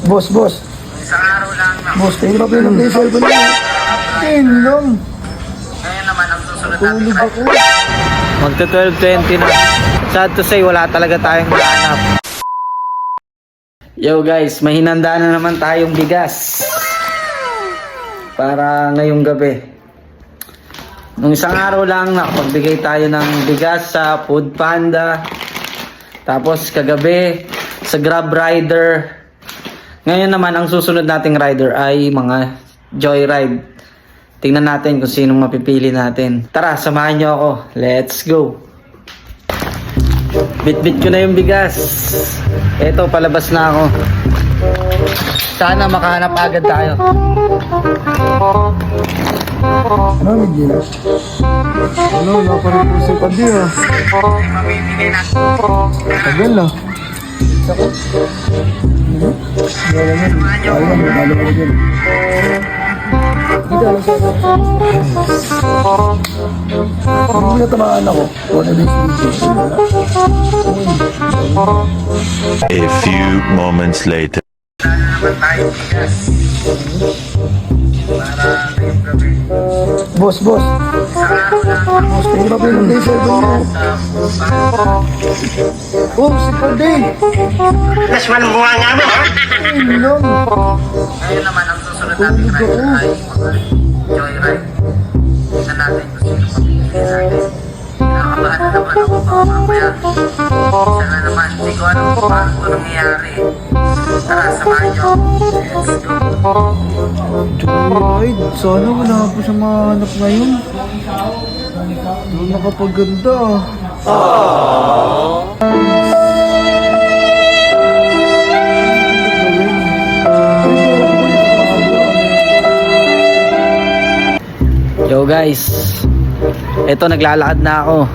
Boss. Isang araw lang na. Boss, kayo na pinag yung cellphone niya. Ayun lang. Ngayon naman ang susunod natin. Tulog ako. Magta 12:20 na. Sad to say, wala talaga tayong mahanap. Yo guys, may hinanda na naman tayong bigas para ngayong gabi. Nung isang araw lang nakapagbigay tayo ng bigas sa Food Panda. Tapos kagabi sa Grab Rider. Ngayon naman ang susunod nating rider ay mga Joyride. Tingnan natin kung sinong mapipili natin. Tara, samahan nyo ako. Let's go. Bit-bit ko na yung bigas. Eto, palabas na ako. Sana makahanap agad tayo. Ano, Miguel? Ano, wala pa rin po si Padi ah. Mamimili na. Tagal ah. Sakot. Wala naman. Ayaw naman, lalo ko dyan. Dito, alam siya. Hindi na tamaan ako. Kung ano yung video. A few moments later. Naman tayo bigas. Para ngayong gabi. Boss. Isang araw lang na. Boss, kayo na pinag yung cellphone niya. Sa Panda. Oh, si Padi. Naswan mo nga mo, ha? Ayun lang. Ngayon naman ang susunod natin rider ay mga Joyride. Tingnan natin kung sino mapipili natin. Nakakabahan na naman ako baka mamaya. Isa na naman, hindi ko alam kung paano ito nangyayari. Tara, samahan niyo. Let's go. Joyride. Sana wala po siya mahanap ngayon. Doon nakapaganda ah. Yo guys, eto naglalakad na ako.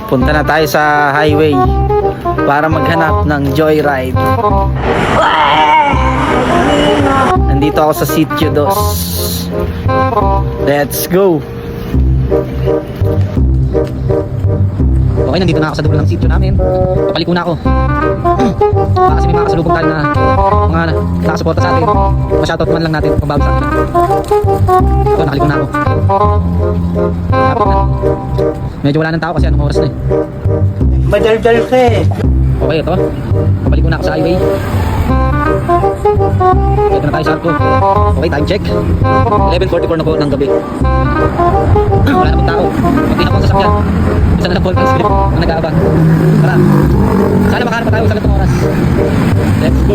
Punta na tayo sa highway para maghanap ng Joyride. Nandito ako sa Sitio Dos. Let's go. Okay, nandito na ako sa dulo ng sitio namin. Papaliko na ako. Baka kasi may mga kasalubong tayo na mga nakasuporta sa atin. Pa-shoutout man lang natin kung bago sa atin. Ito, nakaliko na ako. Lapit na. Medyo wala ng tao kasi anong oras na eh. Madaldal ka eh. Okay, ito. Papaliko na ako sa highway. Ito na tayo sa arko. Okay, time check. 11:44 na po ng gabi. Wala na pong tao. Kunti na po ang sasakyan. Isa na lang po ang script ang nag-aabang. Tara. Sana makahanap pa tayo sa ganitong oras. Let's go.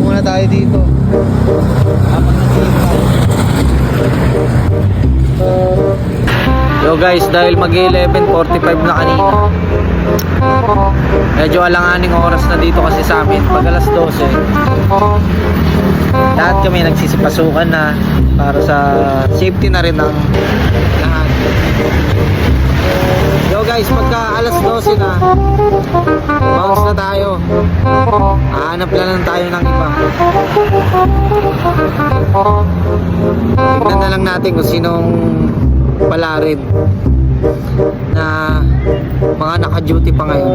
Muna tayo dito. Apat na tayo. Yo guys, dahil mag-11:45 na kanina, medyo alanganing oras na dito kasi sa amin. Pag alas 12, lahat kami nagsisipasukan na para sa safety na rin ng lahat. Yo guys, pagka alas 12 na, bounce na tayo. Hahanap lang tayo ng iba. Tignan na lang natin kung sinong palarin na mga naka-duty pa ngayon.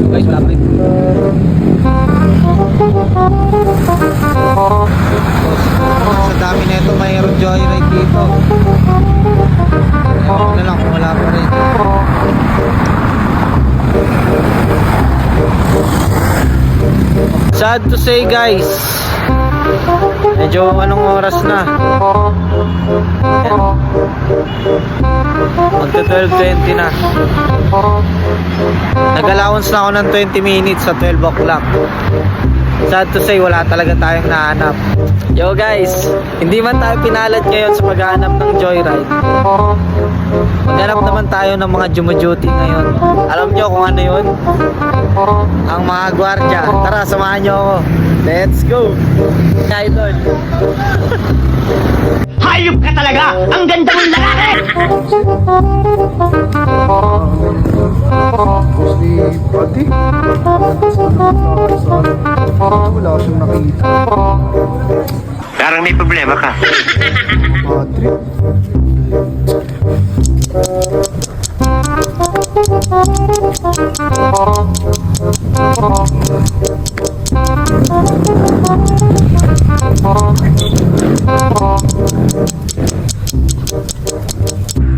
Guys, wala pa rin. Sa dami na ito, mayroon Joyride dito. Ewan na lang kung wala pa rin. Sad to say guys, medyo anong oras na? Magta 12:20 na. Nag-allowance na ako ng 20 minutes sa 12 o'clock. Sad to say, wala talaga tayong nahanap. Yo guys, hindi man tayo pinalad ngayon sa paghahanap ng Joyride. Maghanap naman tayo ng mga jumuduty ngayon. Alam nyo kung ano yun? Ang mga gwardya. Tara, samahan nyo ako. Let's go! Idol! Hayop ka talaga! Ang ganda mong lalaki! Mostly, pati. Wala siyang nakita. Parang may problema ka. Trip.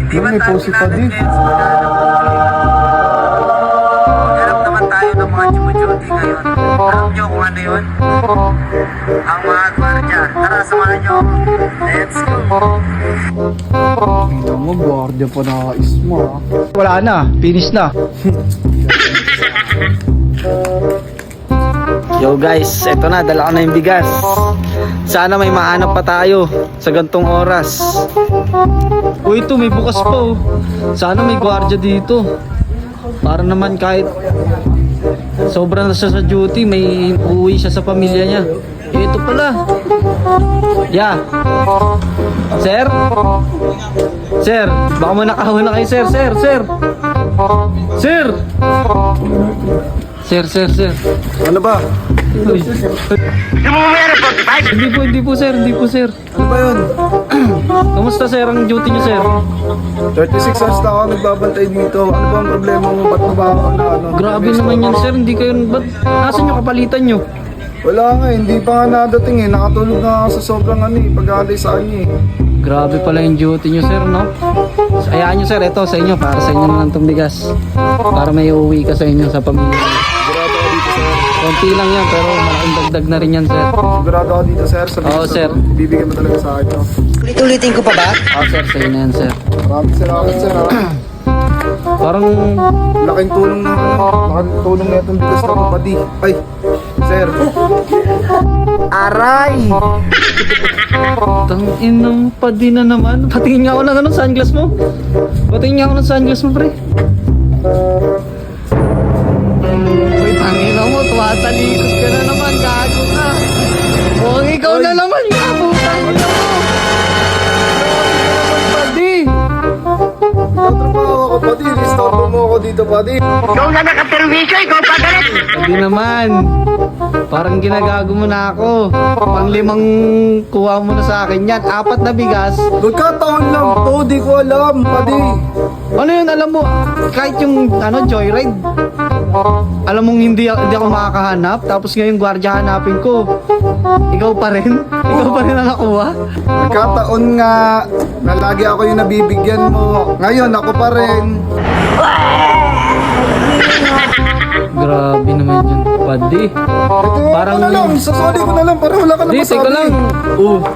Di ba May tayo post pa din. Harap naman tayo ng mga Jumujuti ngayon. Alam nyo kung ano yun? Ang mga gwardiya. Tara, samahan nyo. Let's go. Tingnan mo, guardia pa na isma. Wala na, finish na. Yo guys, eto na, dala ko na yung bigas. Sana may mahanap pa tayo sa gantong oras. Uy, ito may bukas pa oh. Sana may gwardiya dito. Para naman kahit sobrang na siya sa duty, may uuwi siya sa pamilya niya. Ito pala. Yeah. Sir? Sir, baka mo nakahuna kayo, sir. Sir! Sir. Ano ba? Uy. Hindi po, sir. Ano ba yun? Kamusta, sir, ang duty niyo, sir? 36 hours na ako nagbabantay dito. Ano ba ang problema mo? Ba't mo ba ako na ano? Grabe naman yan, sir. Hindi kayo, ba't, nasan yung kapalitan nyo? Wala nga, hindi pa nga nadating eh. Nakatulog na ako sa sobrang pag-aalay sa kanya eh. Grabe pala yung duty nyo, sir, no? Ayaan nyo, sir, ito sa inyo, para sa inyo na lang itong bigas. Para may uuwi ka sa inyo, sa pamilya. Sigurado ako dito, sir. Konti lang yan, pero malaking dagdag na rin yan, sir. Sigurado ako dito, sir. Oo, sir. Bibigyan mo talaga sa akin, no? Ulit-ulitin ko pa ba? Sir, sa inyo na yan, sir. Maraming salamat, sir. Parang, Laking tulong na, laking tulong na itong bigas na kapadi. Ay, sir. aray! Tangin ng padi na naman. Patingin nga ako ng sunglass mo. Patingin nga ako ng sunglass mo, pre. Uy, tangin mo, tuwatalikod ka na naman, gago ka. Huwag ikaw na naman, kaputang ina mo. Padi. Tatrabaho ako, padi. Restore mo ako dito, padi. Ikaw na nakaperwisyo, ikaw pa galit! Hindi naman. Parang ginagago mo na ako. Pang-limang kuha mo na sa akin yan. 4 na bigas. Nagkataon lang to, di ko alam, padi. Ano yun, alam mo, kahit yung joyride, alam mong hindi ako makakahanap, tapos ngayon gwardiya hanapin ko. Ikaw pa rin? Ikaw pa rin ang nakuha? Nagkataon nga na lagi ako yung nabibigyan mo. Ngayon, ako pa rin. Grabe naman yun, padi. Ito, Parang- ako na lang, sasali ko na lang para wala ka na Hindi, masabi. teka lang.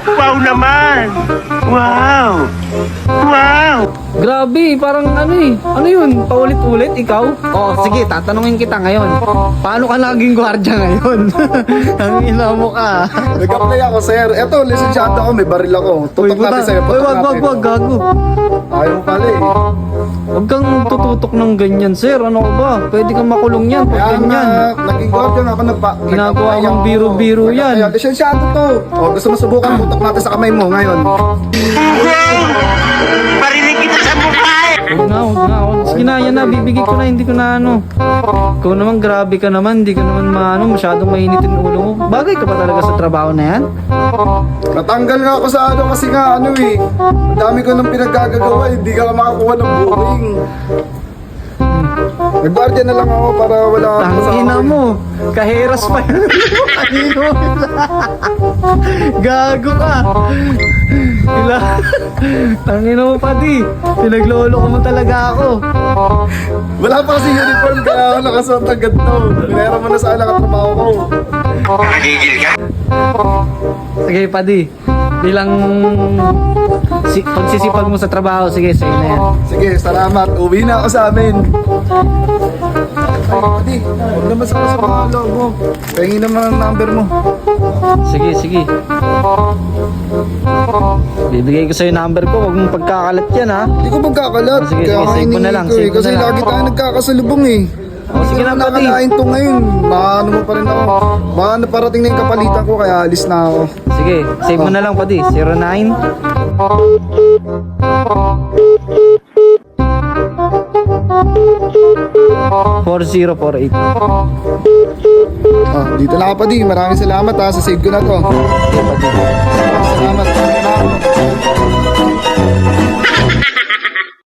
Wow naman! Wow! Wow! Grabe, parang ano yun, paulit-ulit, ikaw? Oh, sige, tatanungin kita ngayon. Paano ka naging gwardiya ngayon? Ang ina mo ka. Nag-apply ako, sir. Eto, lisensyado ako, may baril ako. Tutok natin sa'yo. Uy, wag, gago. Ayaw mo pala eh. Huwag kang tututok ng ganyan, sir. Ano ka ba? Pwede kang makulong yan pag Kaya nga, ganyan. naging guardian ako, Ginagawa nag-apply mong ako. biro-biro yan. Kaya, lisensyado to. O, gusto mo subukan, tutok natin sa kamay mo ngayon. Parinig kita sa mukha eh! Huwag na. Sige na, yan na. Bibigay ko na, hindi ko na ano. Ikaw naman, grabe ka naman. Hindi ka naman masyadong mainitin yung ulo mo. Bagay ka ba talaga sa trabaho na yan? Natanggal nga ako sa kasi nga eh. Ang dami ko nang pinaggagawa, hindi ka makakuha ng booking. Nag-guardia na lang ako para wala akong Tangina mo. Kaheras pa yan. Kanino? Gago ka. Tangina mo, padi. Pinaglolo ko mo talaga ako. Wala pa kasi uniform kaya ako nakasuot ng ganito. Pinera mo na sa alang at trabaho ko. Nagigil ka? Sige, padi. Bilang pagsisipag mo sa trabaho, sige, sa'yo na yan. Sige, salamat. Uwi na ako sa amin. Ay, pati. Huwag naman sa mga loob mo. Pahingin naman ang number mo. Sige. Bibigay ko sa'yo yung number ko. Huwag mong pagkakalat yan, ha? Hindi ko magkakalat. Sige, Kaya save mo na lang, hinihingi ko save mo Kasi na lang. lagi tayo nagkakasalubong eh. sige na, pati. Nakalain to ngayon. Ano mo pa rin ako. Baka naparating na yung kapalitan ko kaya alis na ako. Sige, save mo na lang pati. 09 4048. Dito na ako pa di. Maraming salamat ha. Sa save ko na to. Maraming salamat.